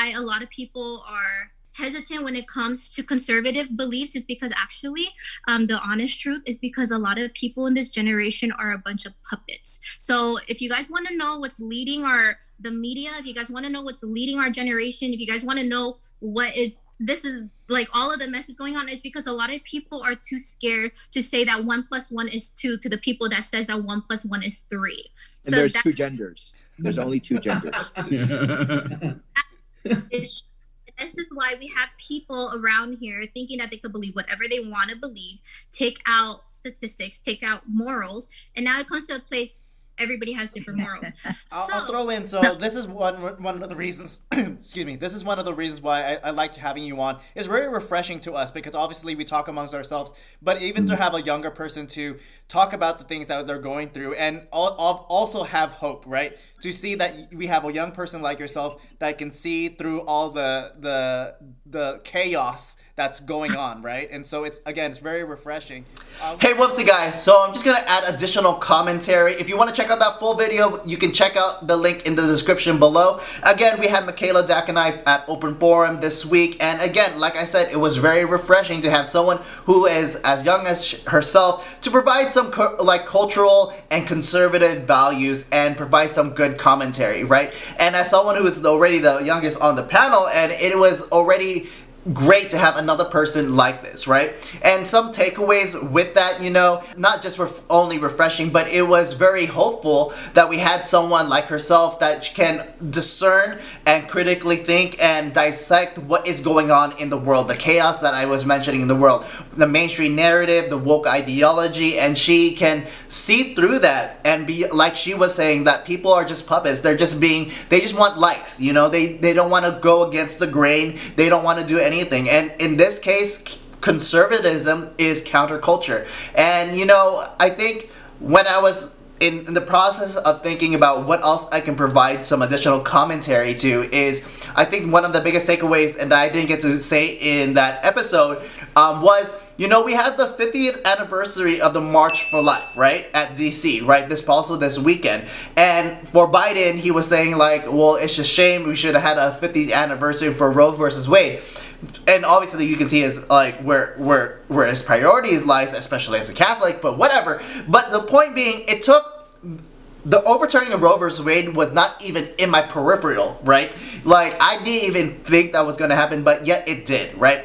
why a lot of people are hesitant when it comes to conservative beliefs is because actually the honest truth is because a lot of people in this generation are a bunch of puppets. So if you guys want to know what's leading the media, if you guys want to know what's leading our generation, if you guys want to know what is this is like all of the mess is going on, is because a lot of people are too scared to say that 1+1 is 2 to the people that says that 1+1 is 3. And so there's two genders. There's only two genders. This is why we have people around here thinking that they could believe whatever they want to believe, take out statistics, take out morals, and now it comes to a place everybody has different morals. I'll throw in, so this is one of the reasons, excuse me, this is one of the reasons why I like having you on. It's very refreshing to us because obviously we talk amongst ourselves, but even to have a younger person to talk about the things that they're going through and also have hope, right? To see that we have a young person like yourself that can see through all the chaos that's going on, right? And so it's very refreshing. Hey, whoopsie guys, so I'm just gonna add additional commentary. If you want to check out that full video, you can check out the link in the description below. Again, we had MAIKAYLA DACANAY at Open Forum this week, and again, like I said, it was very refreshing to have someone who is as young as herself to provide some cultural and conservative values and provide some good commentary, right? And as someone who is already the youngest on the panel, and it was already great to have another person like this, right? And some takeaways with that, you know, not just only refreshing, but it was very hopeful that we had someone like herself that can discern and critically think and dissect what is going on in the world, the chaos that I was mentioning in the world, the mainstream narrative, the woke ideology, and she can see through that and be, like she was saying, that people are just puppets. They just want likes, you know, they don't want to go against the grain, they don't want to do anything. And in this case, conservatism is counterculture. And you know, I think when I was in the process of thinking about what else I can provide some additional commentary to, is I think one of the biggest takeaways, and I didn't get to say in that episode, was, you know, we had the 50th anniversary of the March for Life, right, at DC, right, this weekend. And for Biden, he was saying like, well, it's a shame, we should have had a 50th anniversary for Roe versus Wade. And obviously you can see his like where his priorities lies, especially as a Catholic, but whatever. But the point being, it took the overturning of Roe versus Wade was not even in my peripheral, right? Like I didn't even think that was going to happen, but yet it did, right?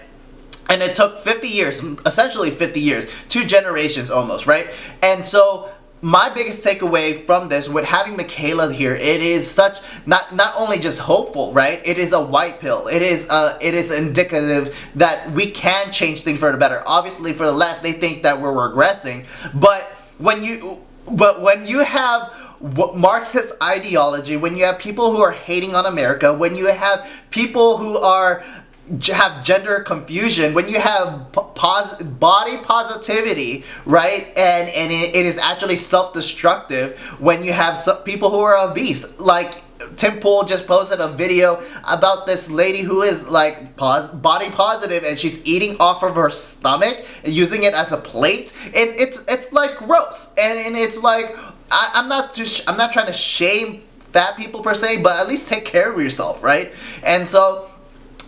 And it took 50 years, essentially 50 years, 2 generations almost, right? And so my biggest takeaway from this, with having MAIKAYLA here, it is such not only just hopeful, right? It is a white pill. It is indicative that we can change things for the better. Obviously, for the left, they think that we're regressing, but when you have Marxist ideology, when you have people who are hating on America, when you have people who have gender confusion, when you have body positivity, right, and it is actually self-destructive, when you have some people who are obese, like Tim Pool just posted a video about this lady who is like body positive and she's eating off of her stomach and using it as a plate. It's like gross, and it's like I'm not trying to shame fat people per se, but at least take care of yourself, right?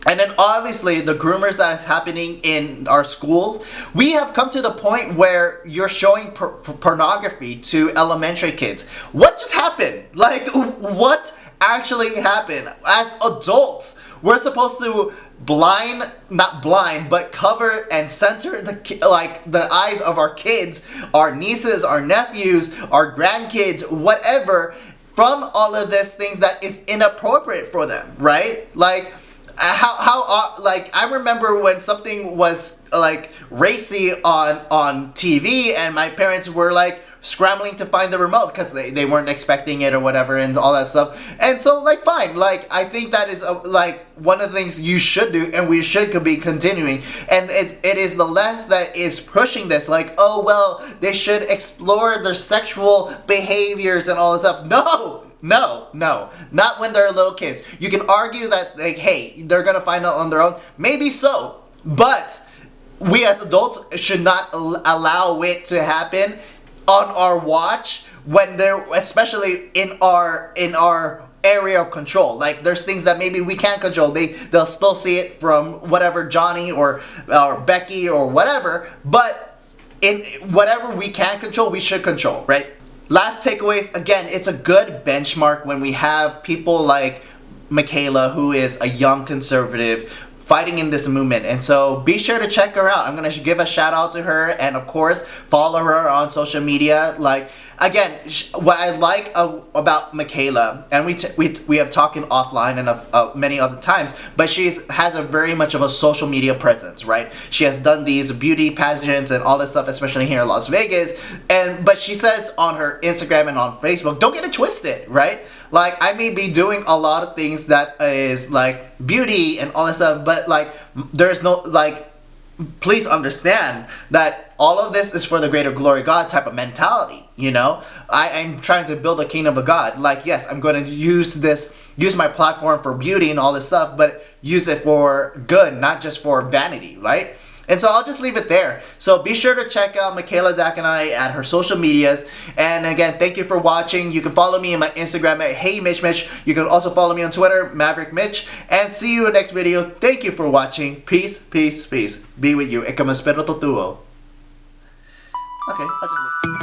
And then obviously the groomers that is happening in our schools, we have come to the point where you're showing pornography to elementary kids. What just happened? Like, what actually happened? As adults, we're supposed to not blind, but cover and censor the eyes of our kids, our nieces, our nephews, our grandkids, whatever, from all of these things that is inappropriate for them, right? Like, like I remember when something was like racy on TV and my parents were like scrambling to find the remote because they weren't expecting it or whatever and all that stuff. And so like fine, like I think that is like one of the things you should do and we should be continuing. And it is the left that is pushing this, like, oh well, they should explore their sexual behaviors and all this stuff. No, not when they're little kids. You can argue that, like, hey, they're gonna find out on their own. Maybe so, but we as adults should not allow it to happen on our watch when they're, especially in our area of control. Like there's things that maybe we can't control. They'll still see it from whatever Johnny or Becky or whatever, but in whatever we can control, we should control, right? Last takeaways, again, it's a good benchmark when we have people like MAIKAYLA, who is a young conservative, fighting in this movement. And so be sure to check her out. I'm gonna give a shout out to her, and of course follow her on social media. Like again, what I like about MAIKAYLA, and we have talking offline and many other times, but has a very much of a social media presence, right? She has done these beauty pageants and all this stuff, especially here in Las Vegas. But she says on her Instagram and on Facebook, don't get it twisted, right? Like I may be doing a lot of things that is like beauty and all this stuff, but like there's no like, please understand that all of this is for the greater glory of God type of mentality, you know? I'm trying to build a kingdom of God. Like, yes, I'm going to use my platform for beauty and all this stuff, but use it for good, not just for vanity, right? And so I'll just leave it there. So be sure to check out MAIKAYLA Dacanay at her social medias. And again, thank you for watching. You can follow me on my Instagram at HeyMitchMitch. You can also follow me on Twitter, MaverickMitch. And see you in the next video. Thank you for watching. Peace, peace, peace. Be with you. E como espero tuo. Okay, I'll just leave.